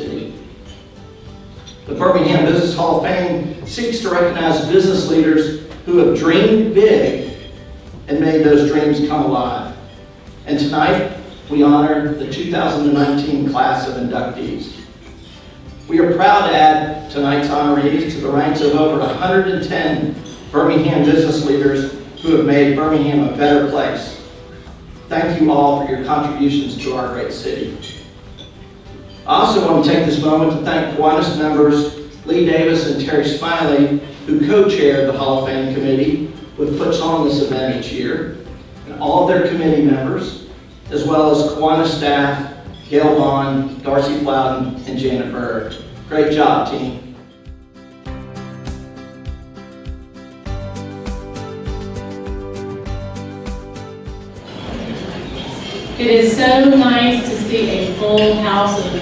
city. The Birmingham Business Hall of Fame seeks to recognize business leaders who have dreamed big and made those dreams come alive. And tonight, we honor the 2019 class of inductees. We are proud to add tonight's honorees to the ranks of over 110 Birmingham business leaders who have made Birmingham a better place. Thank you all for your contributions to our great city. I also want to take this moment to thank Kiwanis members Lee Davis and Terry Smiley, who co-chaired the Hall of Fame committee, which puts on this event each year, and all of their committee members, as well as Kiwanis staff, Gail Vaughn, Darcy Flowden, and Janet Berg. Great job, team. It is so nice to see a full house of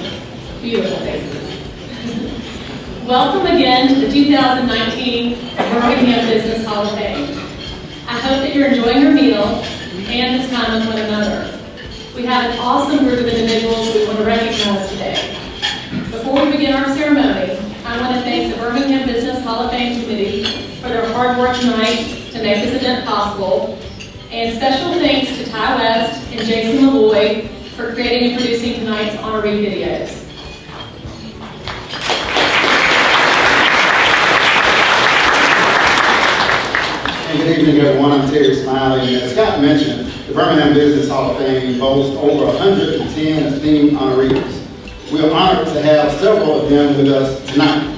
beautiful faces. Welcome again to the 2019 Birmingham Business Hall of Fame. I hope that you're enjoying your meal and this time with one another. We have an awesome group of individuals we want to recognize today. Before we begin our ceremony, I want to thank the Birmingham Business Hall of Fame Committee for their hard work tonight to make this event possible. And special thanks to Ty West and Jason Lavoy for creating and producing tonight's honoree videos. And good evening, everyone. I'm Terry Smiley. As Scott mentioned, the Birmingham Business Hall of Fame boasts over 110 esteemed honorees. We are honored to have several of them with us tonight.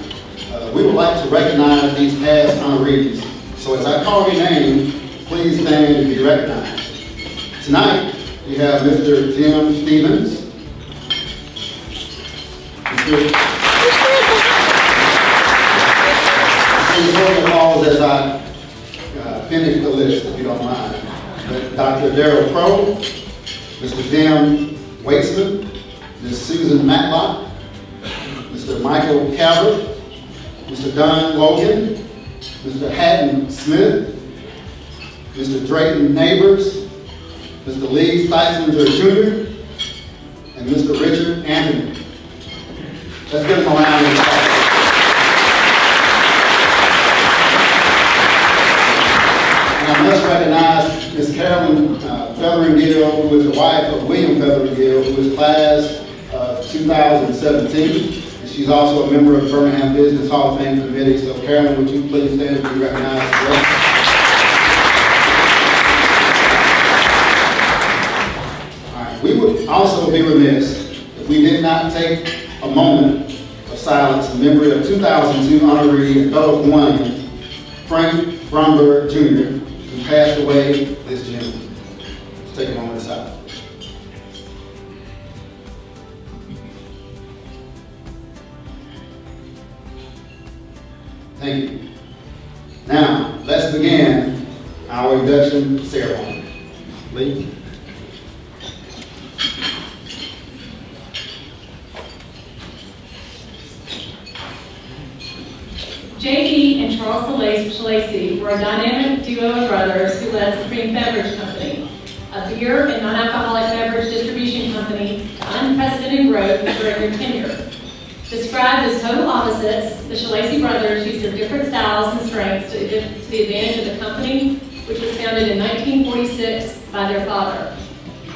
We would like to recognize these past honorees. So as I call your name, please stand and be recognized. Tonight, we have Mr. Tim Stevens. Please hold your applause as I finish the list, if you don't mind. Dr. Darrell Crow, Mr. Jim Waitsman, Ms. Susan Matlock, Mr. Michael Calvert, Mr. Don Logan, Mr. Hatton Smith, Mr. Drayton Neighbors, Mr. Lee Steisinger Jr., and Mr. Richard Anthony. Let's give them a round of applause. And I must recognize Ms. Carolyn Featheringill, who is the wife of William Featheringill, who is class of 2017. And she's also a member of the Birmingham Business Hall of Fame Committee. So Carolyn, would you please stand and be recognized as well? We would also be remiss if we did not take a moment of silence in memory of 2002 honoree and fellow Kiwanis, Frank Bromberg Jr., who passed away this June. Let's take a moment of silence. Thank you. Now, let's begin our induction ceremony. Lee? J.B. and Charles Schilleci were a dynamic duo of brothers who led Supreme Beverage Company, a beer and non-alcoholic beverage distribution company to unprecedented growth during their tenure. Described as total opposites, the Schilleci brothers used their different styles and strengths to the advantage of the company, which was founded in 1946 by their father.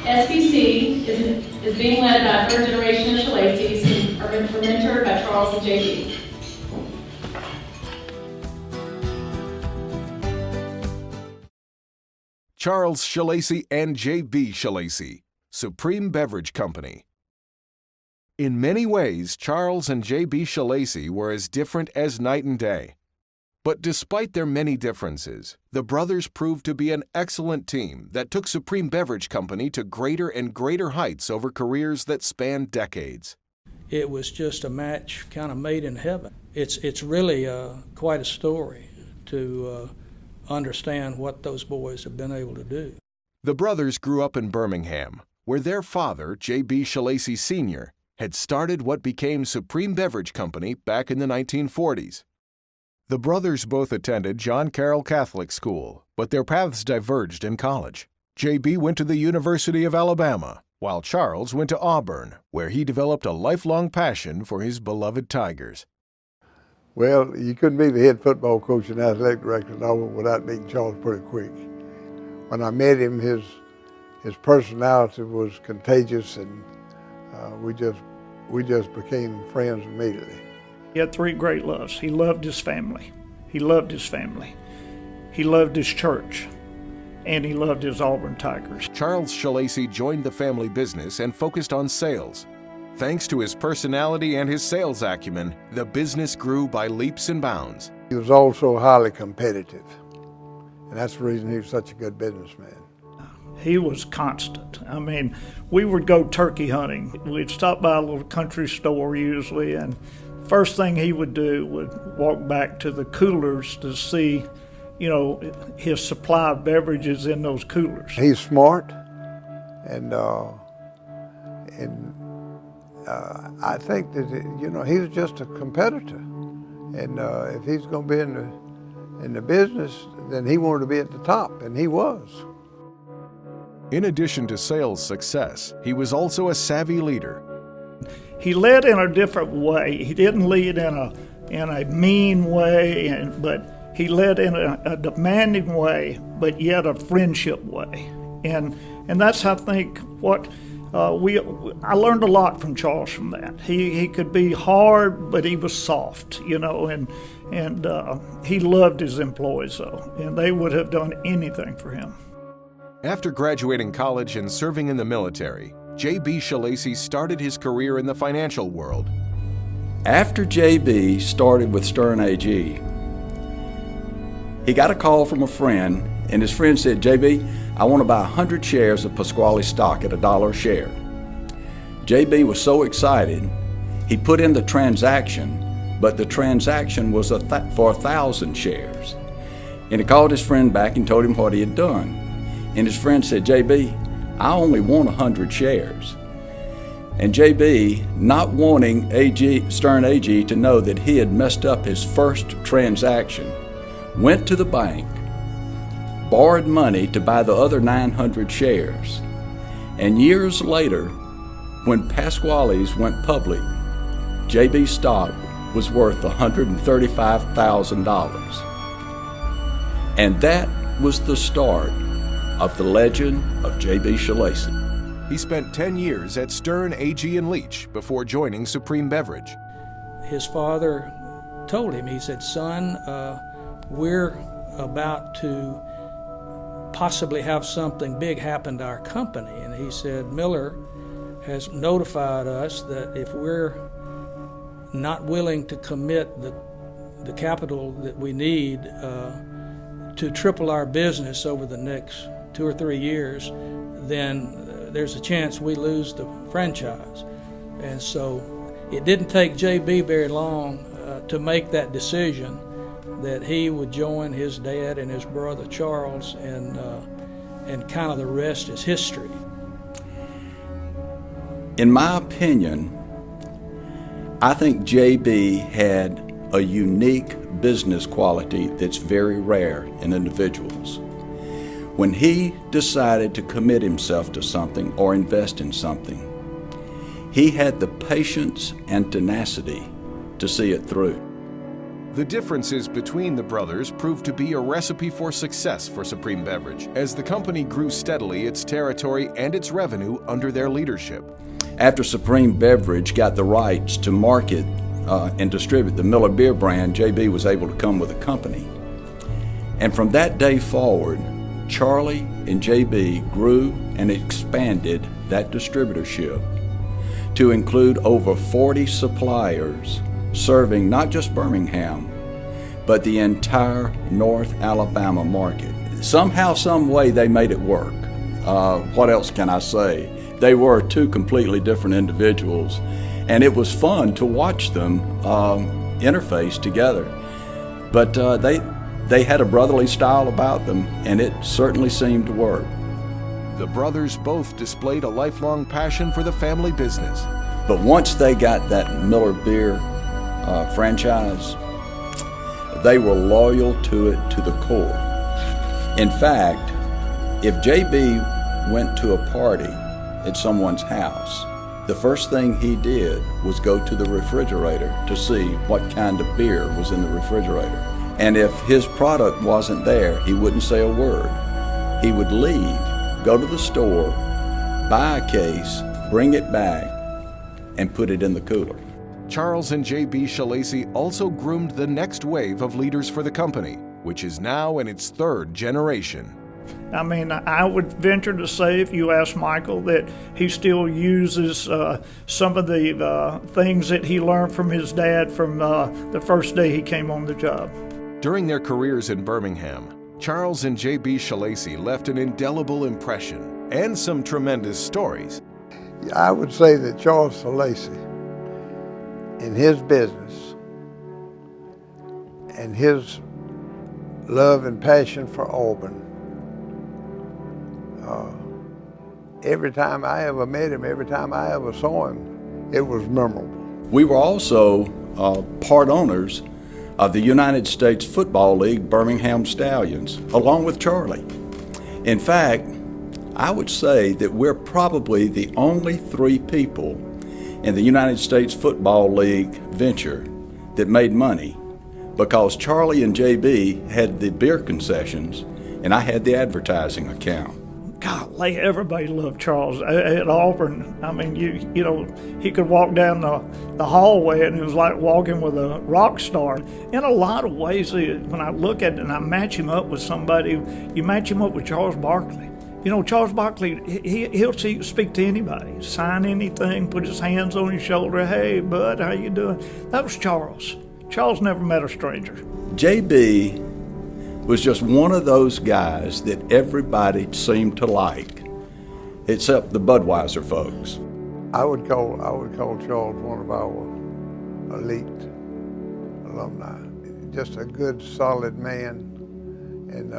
SBC is being led by a third generation of Schillecis who are mentored by Charles and J.B. Charles Schilleci and J.B. Schilleci, Supreme Beverage Company. In many ways, Charles and J.B. Schilleci were as different as night and day. But despite their many differences, the brothers proved to be an excellent team that took Supreme Beverage Company to greater and greater heights over careers that spanned decades. It was just a match kind of made in heaven. It's really quite a story to understand what those boys have been able to do. The brothers grew up in Birmingham, where their father, J.B. Schilleci Sr., had started what became Supreme Beverage Company back in the 1940s. The brothers both attended John Carroll Catholic School, but their paths diverged in college. J.B. went to the University of Alabama, while Charles went to Auburn, where he developed a lifelong passion for his beloved Tigers. Well, you couldn't be the head football coach and athletic director in Auburn without meeting Charles pretty quick. When I met him, his personality was contagious, and we just became friends immediately. He had three great loves. He loved his family. He loved his family. He loved his church. And he loved his Auburn Tigers. Charles Schilleci joined the family business and focused on sales. Thanks to his personality and his sales acumen, the business grew by leaps and bounds. He was also highly competitive, and that's the reason he was such a good businessman. He was constant. I mean, we would go turkey hunting. We'd stop by a little country store usually, and first thing he would do would walk back to the coolers to see, you know, his supply of beverages in those coolers. He's smart, and I think that, you know, he's just a competitor, and if he's going to be in the business, then he wanted to be at the top, and he was. In addition to sales success, he was also a savvy leader. He led in a different way. He didn't lead in a mean way, but he led in a demanding way, but yet a friendship way. And that's, I think, what I learned a lot from Charles from that. He could be hard, but he was soft, you know, and he loved his employees, though, and they would have done anything for him. After graduating college and serving in the military, J.B. Schilleci started his career in the financial world. After J.B. started with Stern AG, he got a call from a friend, and his friend said, "J.B., I want to buy 100 shares of Pasquale stock at $1 a share." J.B. was so excited, he put in the transaction, but the transaction was for 1,000 shares. And he called his friend back and told him what he had done. And his friend said, "J.B., I only want 100 shares. And J.B., not wanting Stern AG to know that he had messed up his first transaction, went to the bank, borrowed money to buy the other 900 shares. And years later, when Pasquale's went public, J.B.'s stock was worth $135,000. And that was the start of the legend of J.B. Schilleci. He spent 10 years at Stern AG and Leach before joining Supreme Beverage. His father told him, he said, "Son, we're about to possibly have something big happen to our company." And he said, "Miller has notified us that if we're not willing to commit the capital that we need to triple our business over the next 2 or 3 years, then there's a chance we lose the franchise." And so it didn't take J.B. very long to make that decision that he would join his dad and his brother Charles, and kind of the rest is history. In my opinion, I think J.B. had a unique business quality that's very rare in individuals. When he decided to commit himself to something or invest in something, he had the patience and tenacity to see it through. The differences between the brothers proved to be a recipe for success for Supreme Beverage, as the company grew steadily its territory and its revenue under their leadership. After Supreme Beverage got the rights to market and distribute the Miller Beer brand, J.B. was able to come with a company. And from that day forward, Charlie and J.B. grew and expanded that distributorship to include over 40 suppliers, serving not just Birmingham, but the entire North Alabama market. Somehow, some way, they made it work. What else can I say? They were two completely different individuals, and it was fun to watch them interface together. But they had a brotherly style about them, and it certainly seemed to work. The brothers both displayed a lifelong passion for the family business. But once they got that Miller Beer franchise, they were loyal to it to the core. In fact, if J.B. went to a party at someone's house, the first thing he did was go to the refrigerator to see what kind of beer was in the refrigerator. And if his product wasn't there, he wouldn't say a word. He would leave, go to the store, buy a case, bring it back, and put it in the cooler. Charles and J.B. Schilleci also groomed the next wave of leaders for the company, which is now in its third generation. I mean, I would venture to say, if you ask Michael, that he still uses some of the things that he learned from his dad from the first day he came on the job. During their careers in Birmingham, Charles and J.B. Schilleci left an indelible impression and some tremendous stories. I would say that Charles Schilleci, in his business and his love and passion for Auburn, every time I ever met him, every time I ever saw him, it was memorable. We were also part owners of the United States Football League Birmingham Stallions, along with Charlie. In fact, I would say that we're probably the only 3 people in the United States Football League venture that made money, because Charlie and JB had the beer concessions and I had the advertising account. Golly, everybody loved Charles at Auburn. I mean, you know, he could walk down the hallway and it was like walking with a rock star. In a lot of ways, when I look at it and I match him up with somebody, you match him up with Charles Barkley. You know, Charles Barkley, he'll speak to anybody, sign anything, put his hands on your shoulder. Hey, bud, how you doing? That was Charles. Charles never met a stranger. JB was just one of those guys that everybody seemed to like, except the Budweiser folks. I would call Charles one of our elite alumni. Just a good, solid man, and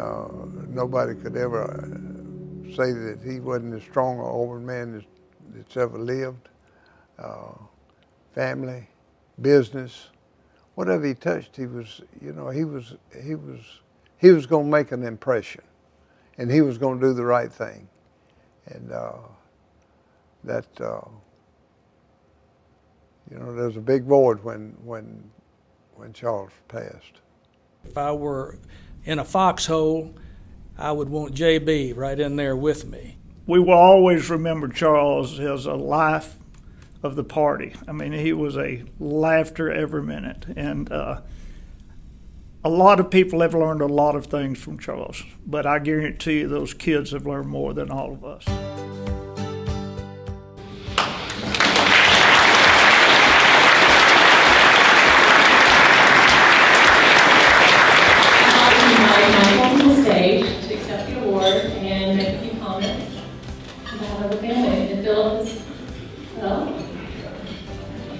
nobody could ever say that he wasn't as strong an Auburn man that's ever lived. Family, business, whatever he touched, he was going to make an impression, and he was going to do the right thing, and there's a big void when Charles passed. If I were in a foxhole, I would want JB right in there with me. We will always remember Charles as a life of the party. I mean, he was a laughter every minute, and a lot of people have learned a lot of things from Charles, but I guarantee you those kids have learned more than all of us.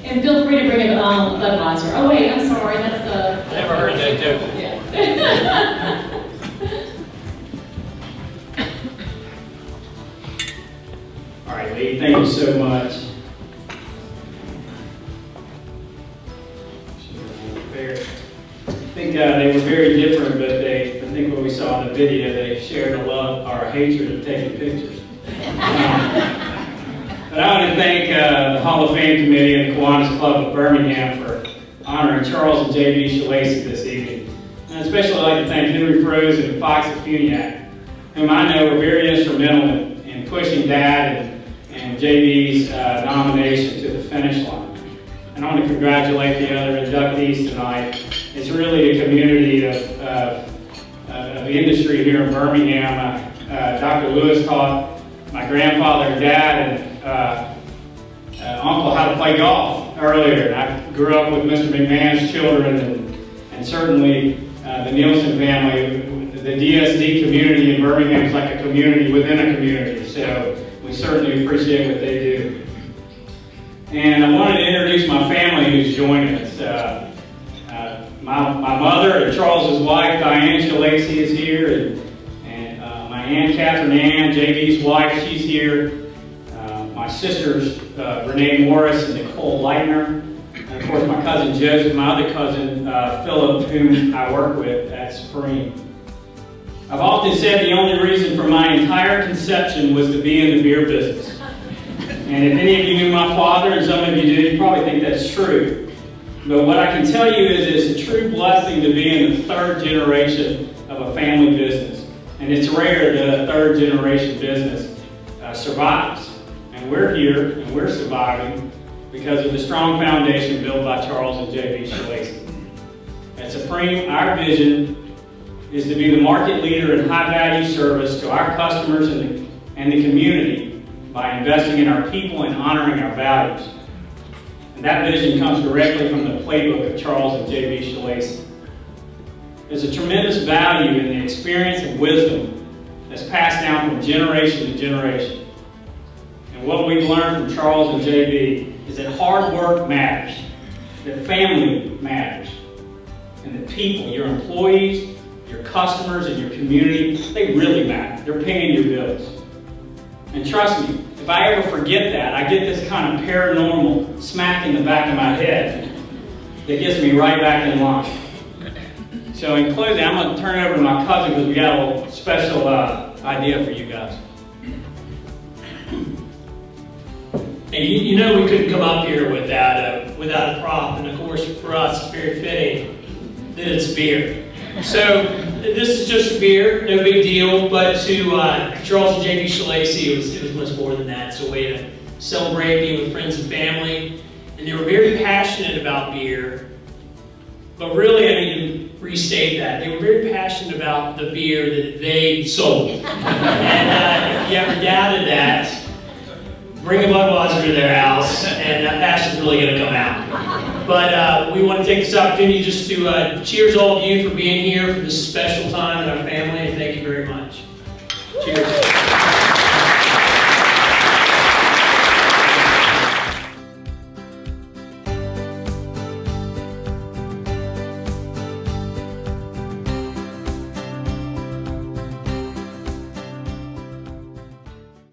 And feel free to bring in Budweiser. Oh wait, I'm sorry, that's the... Never heard that joke. Yeah. All right, Lee, thank you so much. I think they were very different, but I think what we saw in the video, they shared a love or a hatred of taking pictures. But I want to thank the Hall of Fame Committee and the Kiwanis Club of Birmingham for honoring Charles and J.B. Schilleci this evening. And especially I'd like to thank Henry Froese and Fox Funiak, whom I know were very instrumental in pushing Dad and J.B.'s nomination to the finish line. And I want to congratulate the other inductees tonight. It's really a community of industry here in Birmingham. Dr. Lewis taught my grandfather and dad and uncle how to play golf earlier. And I grew up with Mr. McMahon's children and certainly the Nielsen family. The DSD community in Birmingham is like a community within a community. So we certainly appreciate what they do. And I wanted to introduce my family who's joining us. My mother and Charles's wife, Diane Schilleci, is here, and my Aunt Catherine Ann, JB's wife, she's here. My sisters, Renee Morris and Nicole Leitner, and of course my cousin Joseph, my other cousin Philip, whom I work with at Supreme. I've often said the only reason for my entire conception was to be in the beer business. And if any of you knew my father, and some of you do, you probably think that's true. But what I can tell you is it's a true blessing to be in the third generation of a family business. And it's rare that a third generation business survives. And we're here, and we're surviving because of the strong foundation built by Charles and J.B. Schilleci. At Supreme, our vision is to be the market leader in high-value service to our customers and the community by investing in our people and honoring our values. And that vision comes directly from the playbook of Charles and J.B. Schilleci. There's a tremendous value in the experience and wisdom that's passed down from generation to generation. And what we've learned from Charles and J.B. is that hard work matters, that family matters, and that people, your employees, your customers, and your community, they really matter. They're paying your bills. And trust me, if I ever forget that, I get this kind of paranormal smack in the back of my head that gets me right back in line. So in closing, I'm going to turn it over to my cousin because we got a little special idea for you guys. And you know we couldn't come up here without a prop, and of course for us it's very fitting that it's beer. So this is just a beer, no big deal, but to Charles and J.B. Schilleci, it was much more than that. It's a way to celebrate being with friends and family, and they were very passionate about beer, but really, I need to restate that. They were very passionate about the beer that they sold. And if you ever doubted that, bring a Budweiser to their house, and that passion's really going to come out. But we want to take this opportunity just to cheers all of you for being here for this special time in our family, and thank you very much. Cheers.